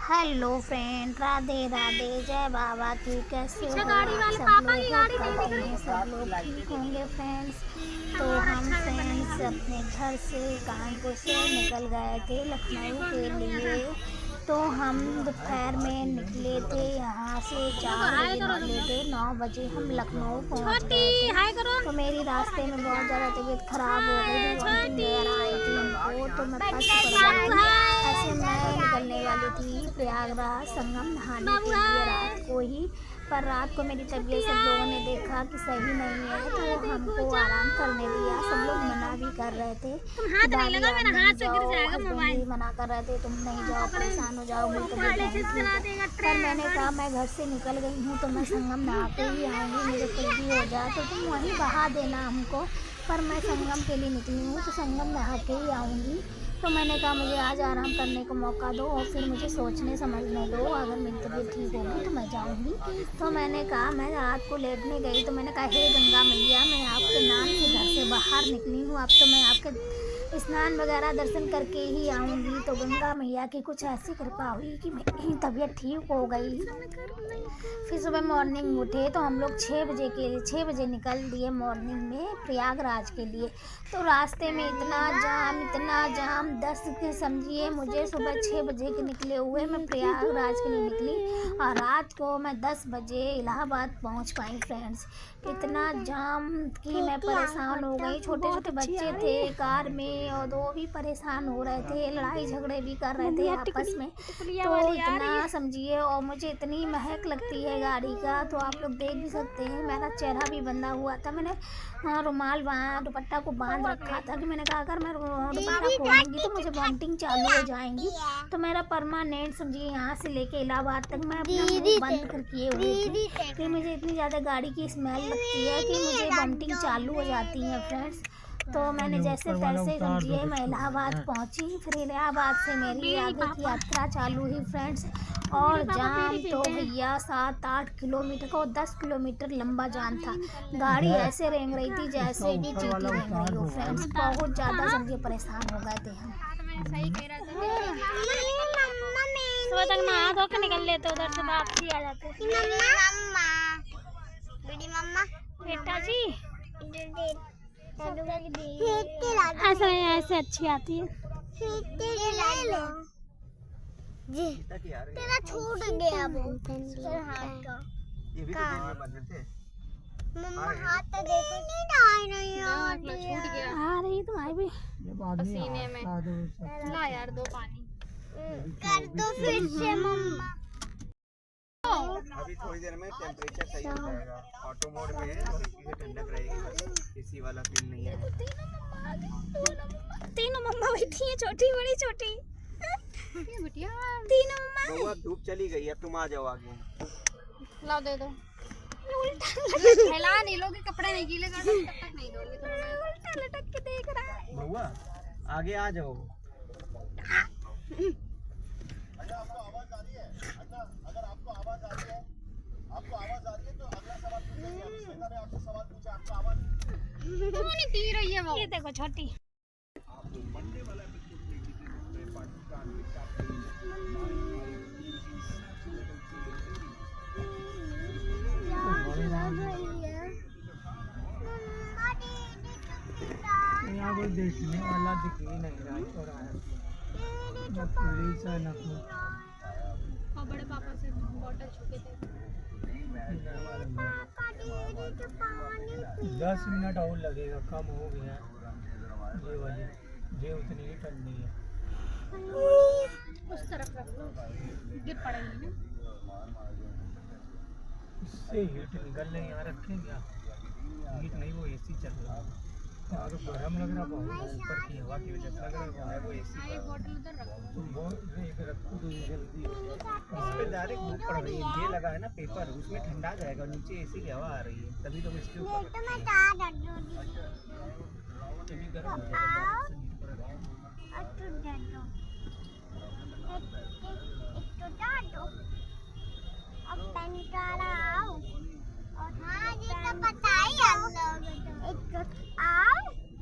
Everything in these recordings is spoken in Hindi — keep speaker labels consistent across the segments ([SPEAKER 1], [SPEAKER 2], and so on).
[SPEAKER 1] हेलो फ्रेंड, राधे राधे, जय बाबा की। कैसे हो सब लोग ठीक होंगे फ्रेंड्स। तो हम फ्रेंड्स अपने घर से कानपुर से निकल गए थे लखनऊ के लिए। तो हम दोपहर में निकले थे यहाँ से 4 बजे निकले थे, 9 बजे हम लखनऊ पहुँच गए थे। तो मेरी रास्ते में बहुत ज़्यादा तबीयत ख़राब हो गई थी, वॉमिटिंग वगैरह आई थी हमको। तो मैं फर्स्ट ऐसे मैं निकलने वाली थी प्रयागराज संगम नहाने के लिए रात को ही। पर रात को मेरी तबीयत सब लोगों ने देखा कि सही नहीं है, तो हमको आराम करने दिया। सब लोग मना भी कर रहे थे, हस्बैंड भी मना कर रहे थे तुम नहीं जाओ, परेशान हो जाओगी। तो पर मैंने कहा मैं घर से निकल गई हूँ तो मैं संगम नहा के ही आऊँगी, मेरे कुछ भी हो जाए तो तुम वहीं बहा देना हमको। पर मैं संगम के लिए निकली हूँ तो संगम नहा के ही आऊँगी। तो मैंने कहा मुझे आज आराम करने को मौका दो और फिर मुझे सोचने समझने दो, अगर मेरी तबीयत ठीक होगी तो मैं जाऊंगी। तो मैंने कहा मैं रात को लेटने गई तो मैंने कहा हे गंगा मैया, मैं आपके नाम से घर से बाहर निकली हूँ, अब तो मैं आपके स्नान वगैरह दर्शन करके ही आऊँगी। तो गंगा मैया की कुछ ऐसी कृपा हुई कि मेरी तबीयत ठीक हो गई। फिर सुबह मॉर्निंग उठे तो हम लोग 6 बजे निकल दिए मॉर्निंग में प्रयागराज के लिए। तो रास्ते में इतना जाम 10 के समझिए, मुझे सुबह 6 बजे के निकले हुए मैं प्रयागराज के लिए निकली और रात को मैं 10 बजे इलाहाबाद पहुंच पाई फ्रेंड्स। इतना जाम कि मैं परेशान हो गई। छोटे छोटे बच्चे थे कार में और वो भी परेशान हो रहे थे, लड़ाई झगड़े भी कर रहे थे आपस में। तो इतना समझिए, और मुझे इतनी महक लगती है गाड़ी का, तो आप लोग देख भी सकते हैं। मेरा चेहरा भी बंधा हुआ था, मैंने रुमाल दुपट्टा को बांध रखा था कि मैंने कहा अगर मैं दुपट्टा खोलूँगी तो मुझे वॉमिटिंग चालू हो जाएंगी। तो मेरा परमानेंट समझिए यहाँ से लेके इलाहाबाद तक मैं अपना मुँह बंद कर किए हुए थे कि मुझे इतनी ज़्यादा गाड़ी की स्मेल लगती है कि मुझे वॉमिटिंग चालू हो जाती है फ्रेंड्स। तो मैंने जैसे तैसे समझिए मैं इलाहाबाद पहुंची। फिर इलाहाबाद से मेरी आगे की यात्रा चालू हुई फ्रेंड्स। और जाम तो भैया 7-8 किलोमीटर का, 10 किलोमीटर लंबा जाम था। गाड़ी ऐसे रेंग रही थी जैसे कि चींटी रेंग रही हो फ्रेंड्स। बहुत ज़्यादा समझिए परेशान हो गए थे हम। सुबह तक नहा धो के निकल लेते, उधर से वापसी आ जाते। बेटा जी ऐसे अच्छी आती है जी। तेरा छूट गया वो हाथ का। ये भी मम्मा हाथ तो देखो नहीं छूट गया। आ रही तुम्हारी भी पसीने में। ला यार दो पानी कर दो फिर से मम्मा।
[SPEAKER 2] अभी थोड़ी देर में टेम्परेचर सही हो जाएगा। ऑटो मोड में है और इसकी ठंडक रहेगी, बस एसी वाला फील नहीं है।
[SPEAKER 1] तीनों मम्मा बैठी हैं, छोटी बड़ी छोटी तीनों मम्मा।
[SPEAKER 2] अब धूप चली गई, अब तुम आ जाओ आगे।
[SPEAKER 1] लाओ दे दो।
[SPEAKER 3] फैला नहीं लोगे, कपड़े नहीं गीले कर तब तक नहीं दोगे।
[SPEAKER 1] उल्टा लटक के देख रहा है।
[SPEAKER 2] बउआ आगे आ जाओ।
[SPEAKER 3] नहीं पी रही है वो।
[SPEAKER 1] ये देखो छोटी
[SPEAKER 2] यहाँ कोई देखने वाला दिख ही नहीं रहा है। पुलिस है ना
[SPEAKER 3] और बड़े पापा से बॉटल छुपे थे।
[SPEAKER 2] 10 मिनट और लगेगा, कम हो गया। ये वाली ये उतनी ही ठंडी है।
[SPEAKER 3] उस तरफ रख लो, गिर पड़ेगी ना।
[SPEAKER 2] इससे हीट निकल रही है, यहाँ रखें क्या? हीट नहीं, वो एसी चल रहा है। तो गर्म लग रहा बहुत, ऊपर की हवा की वजह से लग रहा है वो एसी।
[SPEAKER 3] एक बॉटल उधर रख लो।
[SPEAKER 2] तुम वो एक रखो तो जल्दी इस पे डायरेक्ट धूप पड़ रही है। ये लगा है ना पेपर, उसमें ठंडा जाएगा, नीचे एसी की हवा आ रही है, तभी तो इसके ऊपर गर्म हो जाएगा।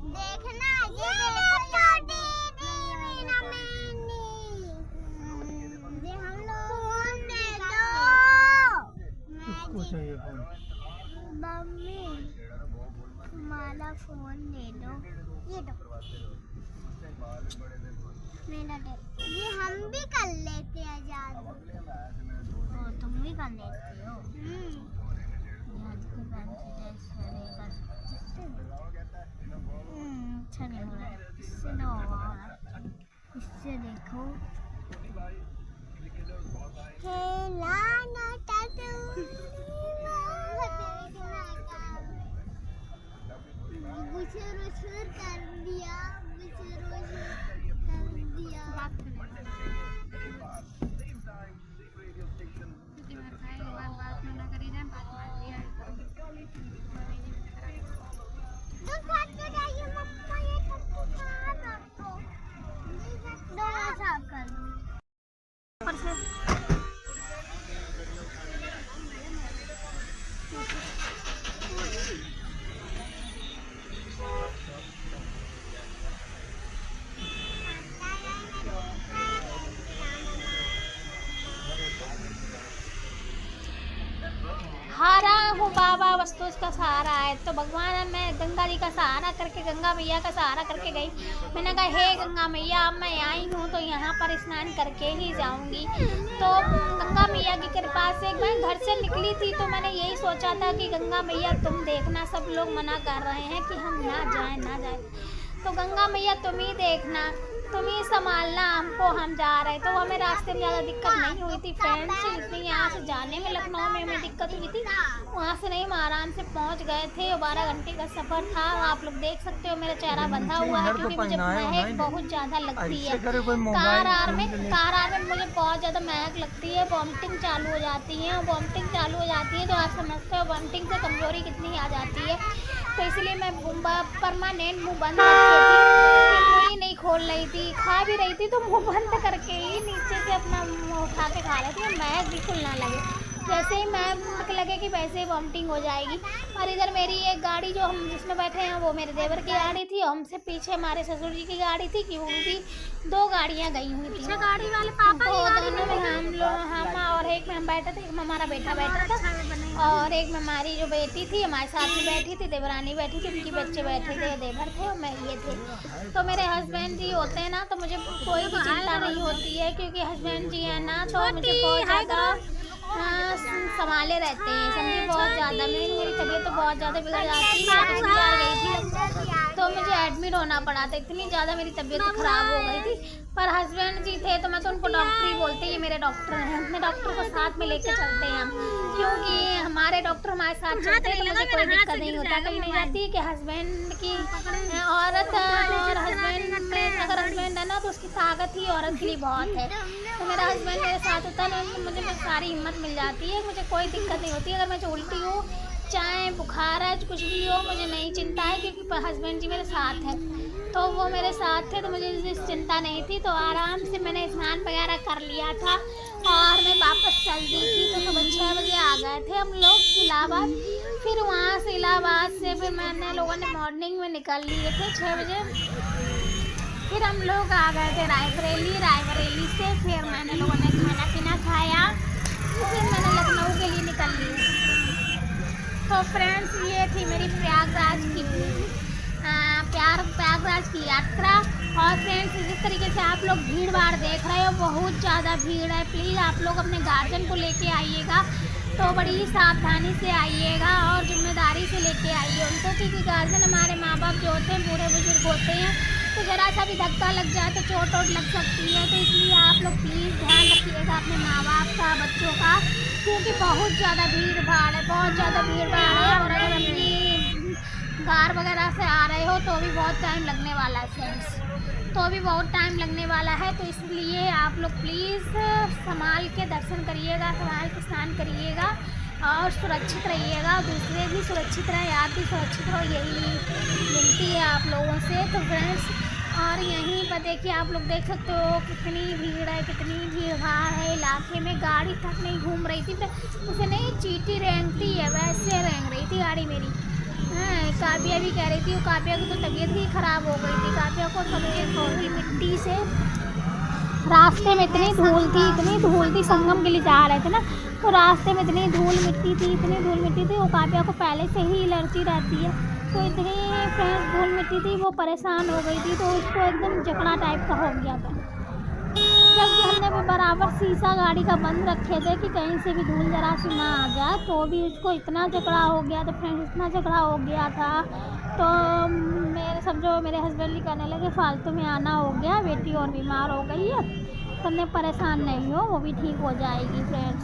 [SPEAKER 1] देखना ये हम लोग
[SPEAKER 2] चाहिए फोन?
[SPEAKER 1] मम्मी तुम्हारा फोन दे दो, ये दो मेरा दे। ये हम भी कर लेते हैं आजाद। ओ तुम भी कर लेते हो? अच्छा नहीं हो रहा, इससे ना होगा। इससे देखो कर दिया, हारा हूँ बाबा वस्तुज का सहारा है। तो भगवान मैं गंगा जी का सहारा करके, गंगा मैया का सहारा करके गई। मैंने कहा हे गंगा मैया, अब मैं आई हूँ तो यहाँ पर स्नान करके ही जाऊँगी। तो गंगा मैया की कृपा से मैं घर से निकली थी तो मैंने यही सोचा था कि गंगा मैया तुम देखना, सब लोग मना कर रहे हैं कि हम ना जाए। तो गंगा मैया तुम ही देखना, तुम ही संभालना हमको, हम जा रहे। तो हमें रास्ते में ज़्यादा दिक्कत नहीं हुई थी फ्रेंड्स, इसलिए यहाँ से जाने में लखनऊ में हमें दिक्कत हुई थी। वहाँ से नहीं, हम आराम से पहुँच गए थे। 12 घंटे का सफ़र था। आप लोग देख सकते हो मेरा चेहरा बंधा हुआ है क्योंकि मुझे महक बहुत ज़्यादा लगती है। कार आर में मुझे बहुत ज़्यादा महक लगती है, वॉमिटिंग चालू हो जाती है। वॉमिटिंग चालू हो जाती है तो आप समझते हो वॉमिटिंग से कमज़ोरी कितनी आ जाती है। तो इसलिए मैं परमानेंट मुँह बंद रखी थी, मुँह नहीं खोल रही थी। खा भी रही थी तो मुंह बंद करके ही नीचे से अपना मुंह उठा के खा रही थी, महक बिल्कुल ना लगे। जैसे ही महक लगे कि वैसे ही वॉमिटिंग हो जाएगी। और इधर मेरी एक गाड़ी जो हम जिसमें बैठे हैं वो मेरे देवर की गाड़ी थी, हमसे पीछे हमारे ससुर जी की गाड़ी थी, कि उनकी 2 गाड़ियाँ गई हुई थी।
[SPEAKER 3] गाड़ी वाले पापा
[SPEAKER 1] दोनों में हम और एक में हम बैठे थे, एक में हमारा बेटा बैठा था और एक में हमारी जो बेटी थी हमारे साथ में बैठी थी, देवरानी बैठी थी, उनके बच्चे बैठे थे, देवर थे और मैं ये थे। तो मेरे हस्बैंड जी होते हैं ना तो मुझे कोई भी चिंता नहीं होती है, क्योंकि हस्बैंड जी है ना तो मुझे बहुत ज़्यादा संभाले रहते हैं, समझिए बहुत ज़्यादा। मेरी तबीयत तो बहुत ज़्यादा बिगड़ जाती है। पिछली बार गई थी तो मुझे एडमिट होना पड़ा था, इतनी ज़्यादा मेरी तबीयत ख़राब हो गई थी। पर हस्बैंड जी थे तो मैं तो उनको डॉक्टर ही बोलते हैं, ये मेरे डॉक्टर हैं। अपने डॉक्टर को साथ में लेके चलते हैं हम, क्योंकि हमारे डॉक्टर हमारे साथ चलते हैं तो मुझे कोई दिक्कत नहीं होता। कहीं नहीं जाती कि हस्बैंड की औरत और हस्बैंड में अगर हस्बैंड है ना तो उसकी ताकत ही औरत के लिए बहुत है। तो मेरा हस्बैंड मेरे साथ होता है तो मुझे सारी हिम्मत मिल जाती है, मुझे कोई दिक्कत नहीं होती। अगर मैं उल्टी हूँ, चाहे बुखार है, कुछ भी हो, मुझे नहीं चिंता है, क्योंकि हस्बैंड जी मेरे साथ है। तो वो मेरे साथ थे तो मुझे इस चिंता नहीं थी। तो आराम से मैंने स्नान वगैरह कर लिया था और मैं वापस चल दी थी। तो सुबह 6 बजे आ गए थे हम लोग इलाहाबाद। फिर वहाँ से इलाहाबाद से फिर मैंने लोगों ने मॉर्निंग में निकल लिए थे 6 बजे। फिर हम लोग आ गए थे रायबरेली से। फिर मैंने लोगों ने खाना पीना खाया, फिर मैंने लखनऊ के लिए निकल ली। तो फ्रेंड्स ये थी मेरी प्रयागराज की यात्रा। और फ्रेंड्स जिस तरीके से आप लोग भीड़ भाड़ देख रहे हो, बहुत ज़्यादा भीड़ है। प्लीज़ आप लोग अपने गार्जियन को लेके आइएगा, तो बड़ी सावधानी से आइएगा और जिम्मेदारी से लेके आइए उनको, क्योंकि गार्जियन हमारे माँ बाप जो होते हैं बूढ़े बुजुर्ग होते हैं, तो ज़रा सा भी धक्का लग जाए तो चोट लग सकती है। तो इसलिए आप लोग प्लीज़ ध्यान रखिएगा अपने माँ बाप का, बच्चों का, क्योंकि बहुत ज़्यादा भीड़ भाड़ है, बहुत ज़्यादा भीड़ भाड़ है। और अगर अपनी कार वगैरह से आ रहे हो तो भी बहुत टाइम लगने वाला है फ्रेंड्स, तो भी बहुत टाइम लगने वाला है। तो इसलिए आप लोग प्लीज़ संभाल के दर्शन करिएगा, संभाल के स्नान करिएगा और सुरक्षित रहिएगा, दूसरे भी सुरक्षित रहे, आप भी सुरक्षित रहो, यही मिलती है आप लोगों से। तो फ्रेंड्स और यहीं पर देखिए, आप लोग देख सकते हो कितनी भीड़ है, कितनी भीड़ भाड़ है इलाके में। गाड़ी तक नहीं घूम रही थी, उसे नहीं चींटी रेंगती है वैसे रेंग रही थी गाड़ी मेरी। काव्या भी कह रही थी, वो काव्या की तो तबीयत ही ख़राब हो गई थी। काव्या को तबीयत हो गई मिट्टी से, रास्ते में इतनी धूल थी क्योंकि संगम के लिए जा रहे थे ना, तो रास्ते में इतनी धूल मिट्टी थी। वो काव्या को पहले से ही एलर्जी रहती है, तो इतनी फ्रेंड्स धूल मिट्टी थी, वो परेशान हो गई थी, तो उसको एकदम जकड़ा टाइप का हो गया था। जबकि हमने भी बराबर शीशा गाड़ी का बंद रखे थे कि कहीं से भी धूल जरा सी ना आ जाए, तो भी उसको इतना झगड़ा हो गया था फ्रेंड्स, इतना झगड़ा हो गया था। तो मेरे हस्बैंड भी कहने लगे फालतू में आना हो गया, बेटी और बीमार हो गई है, तुमने परेशान नहीं हो, वो भी ठीक हो जाएगी फ्रेंड्स।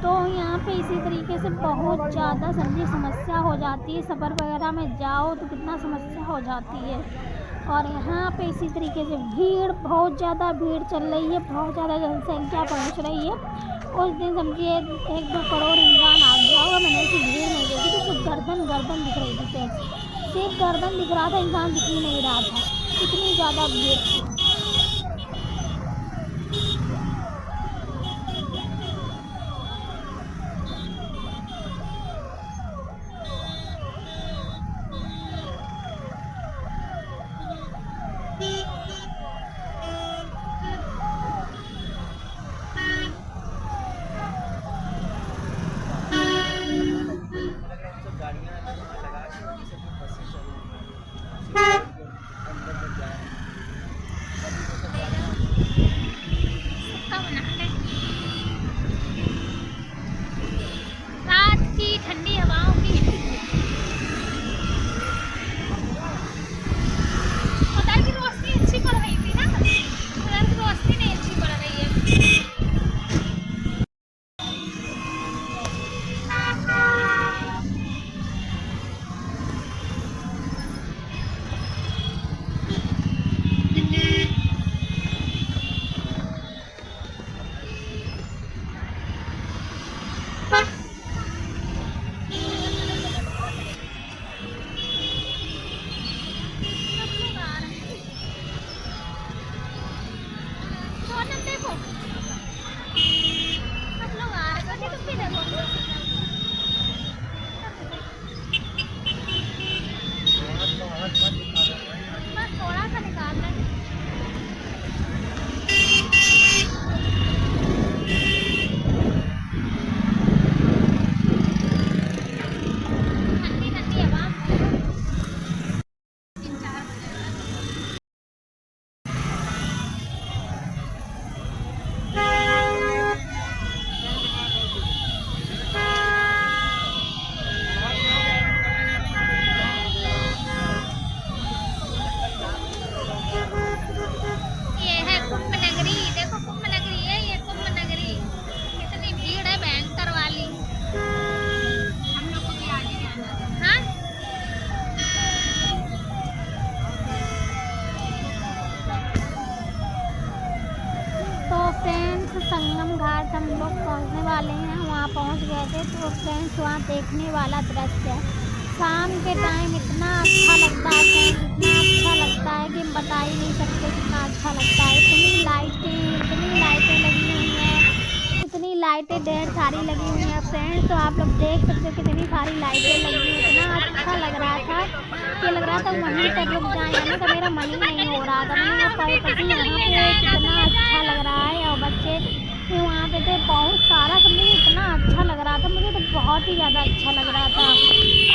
[SPEAKER 1] तो यहाँ पे इसी तरीके से बहुत ज़्यादा समझिए समस्या हो जाती है, सफ़र वगैरह में जाओ तो कितना समस्या हो जाती है। और यहाँ पे इसी तरीके से भीड़, बहुत ज़्यादा भीड़ चल रही है, बहुत ज़्यादा जनसंख्या पहुँच रही है। उस दिन समझिए 1-2 करोड़ इंसान आ गया होगा, मैंने ऐसी भीड़ नहीं देखी थी, सिर्फ गर्दन दिख रही थी फ्रेंड्स, सिर्फ गर्दन दिख रहा था, इंसान दिख ही नहीं रहा था, इतनी ज़्यादा भीड़ थी। रात की ठंडी हवाओं की उधर की रोशनी अच्छी पड़ रही थी ना, उधर की रोशनी नहीं अच्छी पड़ रही है। संगम घाट हम लोग पहुंचने वाले हैं, वहाँ पहुंच गए थे। तो फ्रेंड्स वहाँ देखने वाला दृश्य है, शाम के टाइम इतना अच्छा लगता है फ्रेंड्स, इतना अच्छा लगता है कि हम बता ही नहीं सकते कितना अच्छा लगता है। इतनी लाइटें लगी हुई हैं, इतनी लाइटें ढेर सारी लगी हुई हैं फ्रेंड्स। तो आप लोग देख सकते हो कितनी सारी लाइटें लगी हुई, इतना अच्छा लग रहा था कि लग रहा था वहीं पर रुक जाए ना, तो मेरा मन ही नहीं हो रहा था। मैंने पति यहाँ पे कितना अच्छा लग रहा है, और बच्चे वहाँ पे थे बहुत सारा, समझे इतना अच्छा लग रहा था, मुझे तो बहुत ही ज़्यादा अच्छा लग रहा था।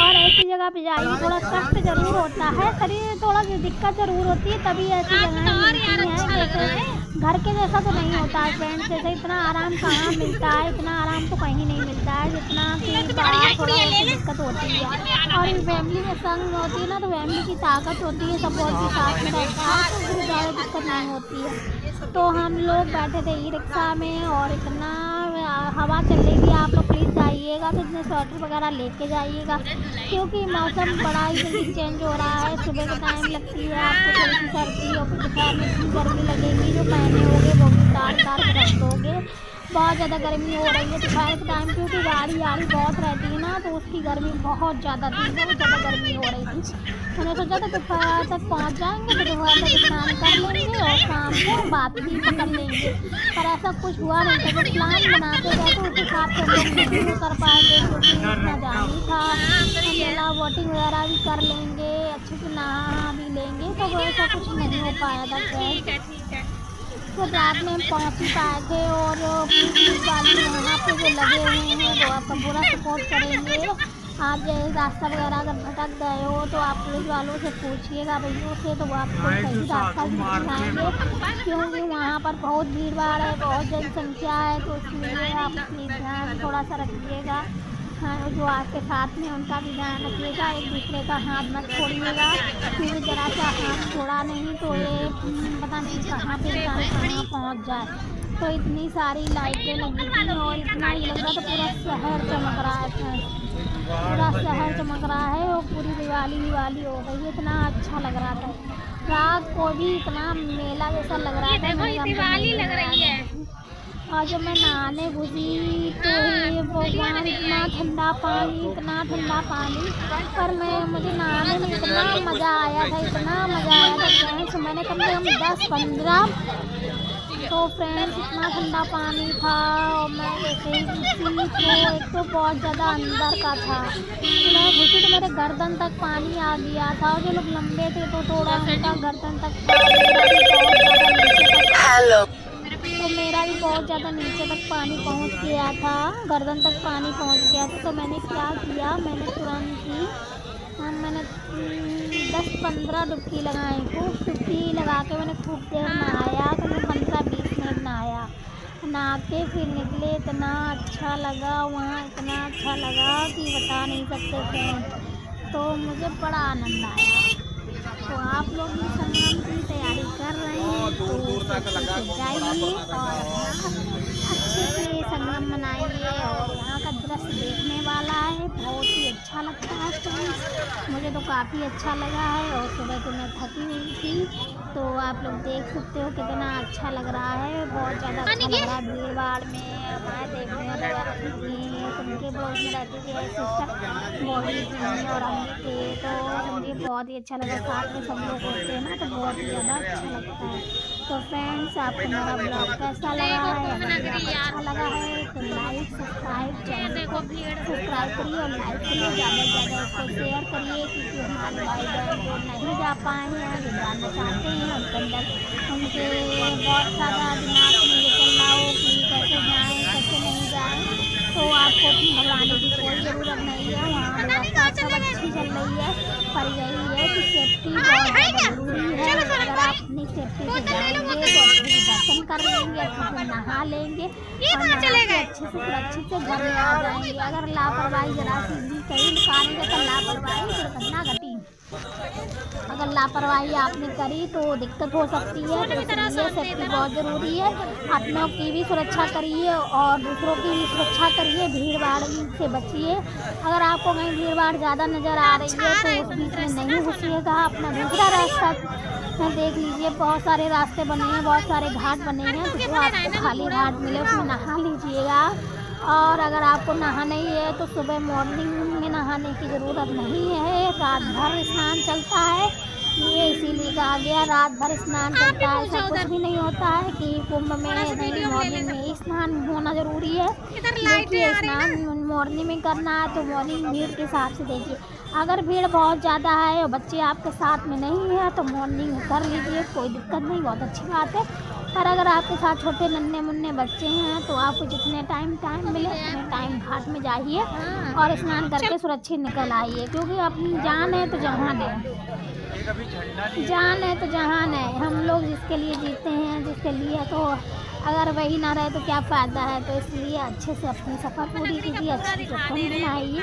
[SPEAKER 1] और ऐसी जगह पे जाइए, थोड़ा कष्ट ज़रूर होता है, शरीर में थोड़ा दिक्कत ज़रूर होती है, तभी ऐसी जगह मिलती हैं। जैसे घर के जैसा तो नहीं होता है फ्रेंड्स, जैसे इतना आराम कहाँ मिलता है, इतना आराम तो कहीं नहीं मिलता है जितना कि बाहर थोड़ा दिक्कत होती है। और फैमिली में संग होती है ना, तो फैमिली की ताकत होती है, सपोर्ट के साथ में रहता है, तो फिर ज़्यादा दिक्कत नहीं होती है। तो हम लोग बैठे थे ई रिक्शा में, और इतना हवा चलेगी, आप लोग प्लीज़ जाइएगा तो इतने स्वेटर वगैरह लेके जाइएगा, क्योंकि मौसम बड़ा ही जल्दी चेंज हो रहा है। सुबह के टाइम लगती है आपको थोड़ी सी सर्दी, और फिर दोपहर में इतनी गर्मी लगेगी, जो पहने होगे वो भी उतार के रख दोगे। बहुत ज़्यादा गर्मी हो रही है दोपहर के टाइम, क्योंकि गाड़ी बहुत रहती है ना, तो उसकी गर्मी बहुत ज़्यादा थी, बहुत ज़्यादा गर्मी हो रही थी। मैंने सोचा था दोपहर तक पहुंच जाएंगे, तो दोपहर तक स्नान कर लेंगे और शाम को बात भी पकड़ लेंगे, पर ऐसा कुछ हुआ नहीं था। जब प्लान बनाते गए तो उस हिसाब से हम लोग नहीं कर पाएंगे, क्योंकि इतना जाम ही था। मेला बोटिंग वगैरह भी कर लेंगे, अच्छे से नहा भी लेंगे, तो वो ऐसा कुछ नहीं हो पाया था। तो रात में हम पहुँच ही पाए थे, और वहाँ पे जो लगे हुए हैं वो आपका पूरा सपोर्ट करेंगे। आप जो रास्ता वगैरह अगर भटक गए हो तो आप पुलिस वालों से पूछिएगा भैया से, तो वो आपको सही रास्ता दिखाएंगे, क्योंकि वहाँ पर बहुत भीड़ भाड़ है, बहुत जनसंख्या है, तो इसलिए आप प्लीज़ ध्यान थोड़ा सा रखिएगा। हाँ, जो आपके साथ में उनका भी ध्यान रखिएगा, एक दूसरे का हाथ मत छोड़िएगा, क्योंकि ज़रा सा हाथ छोड़ा नहीं तो ये पता नहीं कहाँ पे कहाँ पहुँच जाए। तो इतनी सारी लाइटें लगी थी और इतना ही लग रहा था पूरा शहर चमक रहा है, पूरा शहर चमक रहा है और पूरी दिवाली हो गई, इतना अच्छा लग रहा था। रात को भी इतना मेला जैसा लग रहा था,
[SPEAKER 3] दिवाली लग रही है।
[SPEAKER 1] और जब मैं नहाने घुसी तो वहाँ इतना ठंडा पानी, पर मुझे नहाने में इतना मज़ा आया था, फ्रेंड्स। मैंने कम से कम 10-15 तो फ्रेंड्स इतना ठंडा पानी था और मैं जैसे ही घुसी तो एक तो बहुत ज़्यादा अंदर का था, तो मैं घुसी तो मेरे गर्दन तक पानी आ गया था, और जो लोग लंबे थे तो थोड़ा उनका गर्दन तक मेरा भी बहुत ज़्यादा नीचे तक पानी पहुंच गया था, गर्दन तक पानी पहुंच गया था। तो मैंने क्या किया, मैंने तुरंत ही मैंने 10-15 डुबकी लगाई, खूब डुबकी लगा के मैंने खूब देर नहाया, तो मैं 15-20 मिनट नहा के फिर निकले। इतना अच्छा लगा वहाँ, इतना अच्छा लगा कि बता नहीं सकते फ्रेंड्स। तो मुझे बड़ा आनंद आया। तो आप लोग भी संगम की तैयारी कर रहे हैं तो जाइए और अच्छे से संगम मनाइए, और यहाँ का दृश्य देखने वाला है, बहुत ही अच्छा लगता है फ्रेंड्स। मुझे तो काफ़ी अच्छा लगा है, और सुबह से मैं थकी हुई थी, तो आप लोग देख सकते हो कितना अच्छा लग रहा है, बहुत ज़्यादा अच्छा लग रहा है। भीड़ भाड़ में हमारे देखने उनके ब्लॉग में रहती थी सिस्टर बॉडी और हम थे, तो मुझे बहुत ही अच्छा लगा, साथ में सब लोग होते हैं ना तो बहुत ही ज़्यादा अच्छा लगता है। तो फ्रेंड्स आपको मेरा ब्लॉग कैसा लगा है, अगर अच्छा लगा है तो लाइक चैनल को सब्सक्राइब करिए और लाइक करिए, ज़्यादा से ज़्यादा उसको शेयर करिए, क्योंकि हमारे भाई बहन जो नहीं जा पाए हैं, जो जानना चाहते हैं उनके बहुत ज़्यादा दिमाग में ये चल रहा हो कि कैसे जाएँ कैसे नहीं जाएँ, तो आपको घबराने की कोई ज़रूरत नहीं है। वहाँ व्यवस्था सब अच्छी चल रही है, पर यही है कि सेफ्टी बहुत ज़रूरी है। अगर आप अपनी सेफ्टी से जाएंगे तो अच्छे से दर्शन कर लेंगे, अच्छे से नहा लेंगे और नहा के अच्छे से सुरक्षित से घर में आ जाएंगे। अगर लापरवाही जरा सी भी कहीं निकालेंगे तो लापरवाही दुर्घटना घटी, अगर लापरवाही आपने करी तो दिक्कत हो सकती है। तो इसलिए सेफ्टी बहुत ज़रूरी है, अपनों की भी सुरक्षा करिए और दूसरों की भी सुरक्षा करिए, भीड़ भाड़ से बचिए। अगर आपको कहीं भीड़ भाड़ ज़्यादा नज़र आ रही है तो उस बीच में नहीं घुसिएगा, अपना दूसरा रास्ता देख लीजिए। बहुत सारे रास्ते बने हैं, बहुत सारे घाट बने हैं, तो जो आपको खाली घाट मिले उसमें नहा लीजिएगा। और अगर आपको नहाना ही है तो सुबह मॉर्निंग में नहाने की ज़रूरत नहीं है, रात भर स्नान चलता है, ये इसीलिए कहा गया रात भर स्नान चलता है। ऐसा कुछ भी नहीं होता है कि कुंभ में नहीं, मॉर्निंग में ही स्नान होना ज़रूरी है। देखिए स्नान मॉर्निंग में करना है तो मॉर्निंग भीड़ के हिसाब से देखिए, अगर भीड़ बहुत ज़्यादा है और बच्चे आपके साथ में नहीं है तो मॉर्निंग में कर लीजिए, कोई दिक्कत नहीं, बहुत अच्छी बात है। पर अगर आपके साथ छोटे नन्हे मुन्ने बच्चे हैं तो आपको जितने टाइम मिले उतने टाइम घाट में जाइए और स्नान करके सुरक्षित निकल आइए, क्योंकि अपनी जान है तो जहान है, जान है तो जहान है। हम लोग जिसके लिए जीते हैं, जिसके लिए, तो अगर वही ना रहे तो क्या फ़ायदा है। तो इसलिए अच्छे से अपनी सफ़र पूरी कीजिए, अच्छे से कुंभ बनाइए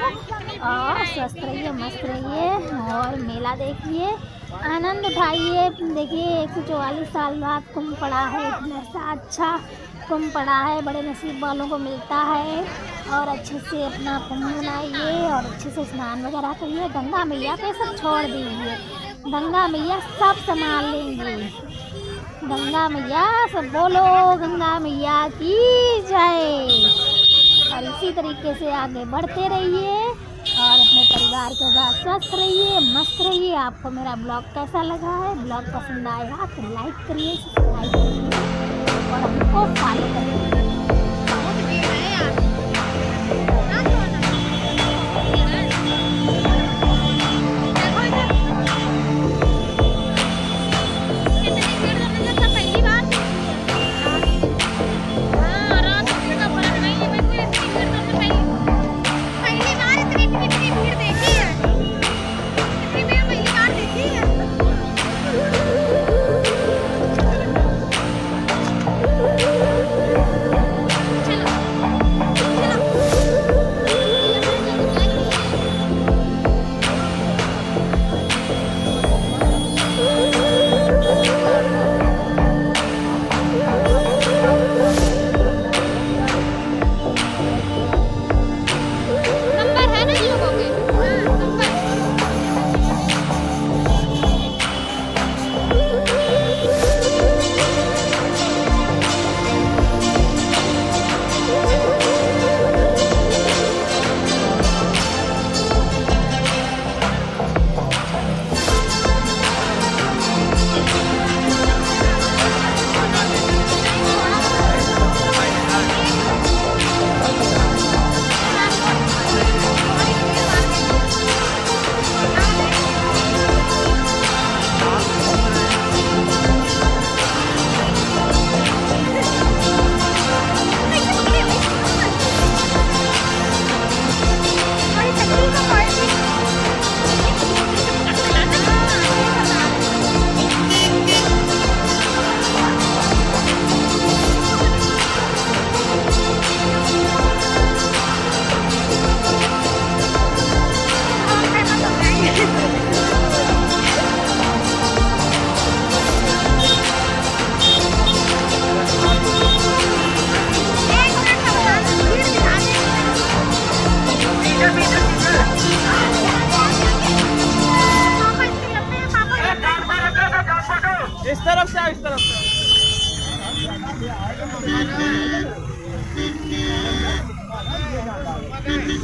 [SPEAKER 1] और स्वस्थ रहिए, मस्त रहिए और मेला देखिए, आनंद उठाइए। देखिए 144 साल बाद कुंभ पड़ा है, इतना सा अच्छा कुंभ पड़ा है, बड़े नसीब वालों को मिलता है। और अच्छे से अपना कुंभ मनाइए और अच्छे से स्नान वगैरह करिए। गंगा मैया पे सब छोड़ दीजिए, गंगा मैया सब संभाल लेंगी। गंगा मैया सब बोलो, गंगा मैया की जय। और इसी तरीके से आगे बढ़ते रहिए और अपने परिवार के साथ स्वस्थ रहिए, मस्त रहिए। आपको मेरा ब्लॉग कैसा लगा है, ब्लॉग पसंद आया तो लाइक करिए, सब्सक्राइब करिए और हमको फॉलो करिए।
[SPEAKER 3] पहली बार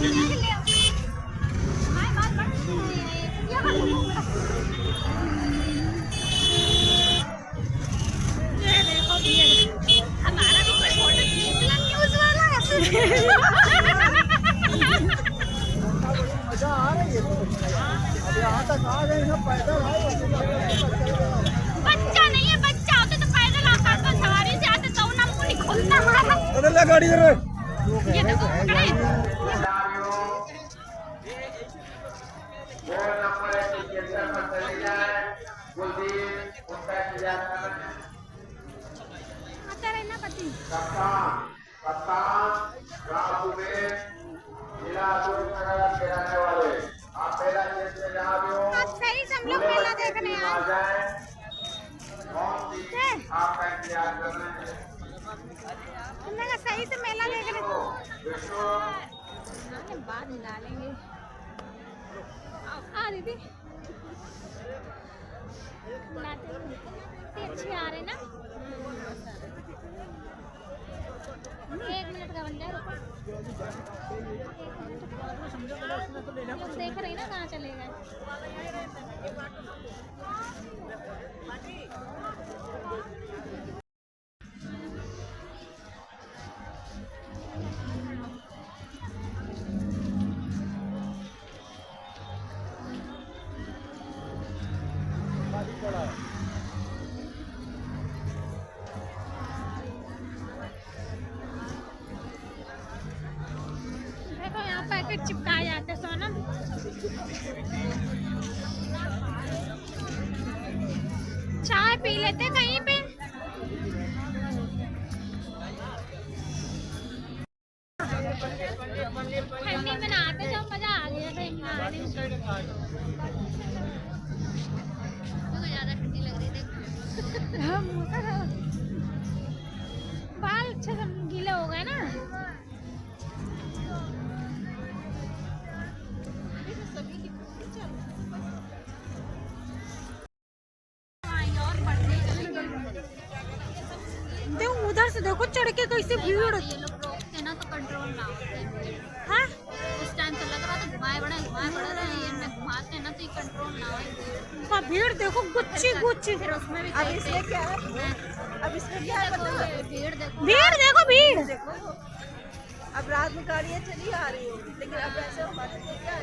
[SPEAKER 3] हमारा भी कोई फोटो खींच ला न्यूज़ वाला
[SPEAKER 2] मजा आ रही है। अब यहाँ तक आ गए सब पैदल
[SPEAKER 3] बच्चा नहीं है, बच्चा होते तो पैदल आता, तो सवारी से आते तो ना मुंह नहीं खोलता हमारा।
[SPEAKER 2] अरे गाड़ी रे
[SPEAKER 3] ये देखो खड़े आता रहना पति। आज सही से हम लोग मेला देखने आए। तुमने कहा सही से मेला देखने बाद निकालेंगे। आ दीदी अच्छी आ रहे ना। 1 मिनट का बन जाए। देख रही ना कहाँ चले गए। देखो यहाँ पैकेट चिपकाए जाते सोनम। चाय पी लेते कहीं पे। ठंडी में नहाते जब मजा आ गया था। ज्यादा ठंडी लग रही थी। बाल अच्छे से गीले हो गए ना। देखो उधर से देखो चढ़ के कैसे भीड़। ये लोग रोकते ना तो कंट्रोल ना होते। हाँ उस टाइम तो लग रहा था घुमाए बड़ा रहे, ये में घुमाते ना तो ये कंट्रोल ना हो। भीड़ देखो गुच्छी गुच्छी। फिर उसमें भी अब इसमें क्या है, अब इसमें क्या है, भीड़ देखो भीड़ देखो। अब रात में गाड़ियाँ चली आ रही हो, लेकिन अब ऐसे क्या है